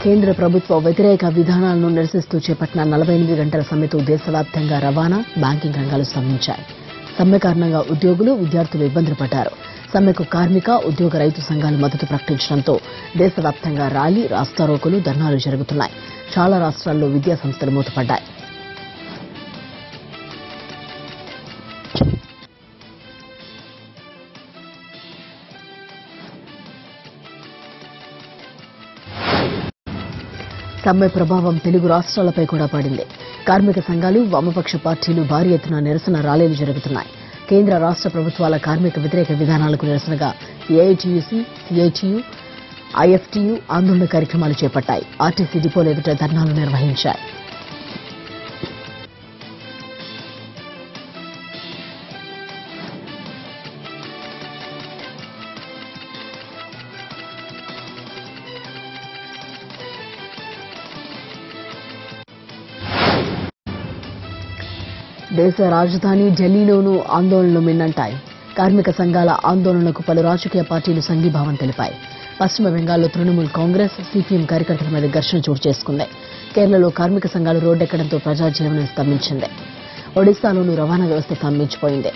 కేంద్ర ప్రభుత్వ వ్యతిరేక విధానాలను నిరసిస్తూ చేపట్టిన 48 గంటల సమ్మెతో దేశవ్యాప్తంగా రవాణా, బ్యాంకింగ్ రంగాలు స్తంభించాయి. సమ్మె కారణంగా ఉద్యోగులు, విద్యార్థులు ఇబ్బందులు పడ్డారు. సమ్మెకు కార్మిక, ఉద్యోగ, రైతు సంఘాలు మద్దతు ప్రకటించడంతో దేశవ్యాప్తంగా ర్యాలీ, రాస్తారోకోలు, ధర్నాలు జరుగుతున్నాయి. చాలా రాష్ట్రాల్లో విద్యా సంస్థలు మూతపడ్డాయి. సమ్మె ప్రభావం తెలుగు రాష్ట్రాలపై కూడా పడింది. కార్మిక సంఘాలు, వామపక్ష పార్టీలు భారీ ఎత్తున నిరసన ర్యాలీలు జరుగుతున్నాయి. కేంద్ర రాష్ట్ర ప్రభుత్వాల కార్మిక వ్యతిరేక విధానాలకు నిరసనగా ఏఐటీయూసీ, సిఐటియు, ఐఎఫ్టియు ఆందోళన కార్యక్రమాలు చేపట్టాయి. ఆర్టీసీ డిపోల ఎదుట ధర్నాలు నిర్వహించాయి. దేశ రాజధాని ఢిల్లీలోనూ ఆందోళనలు మిన్నంటాయి. కార్మిక సంఘాల ఆందోళనలకు పలు రాజకీయ పార్టీలు సంఘీభావం తెలిపాయి. పశ్చిమ బెంగాల్లో తృణమూల్ కాంగ్రెస్, సిపిఎం కార్యకర్తల మధ్య ఘర్షణ చోటు చేసుకుంది. కేరళలో కార్మిక సంఘాలు రోడ్డెక్కడంతో ప్రజాజీవనం స్తంభించింది. ఒడిశాలోనూ రవాణా వ్యవస్థ స్తంభించిపోయింది.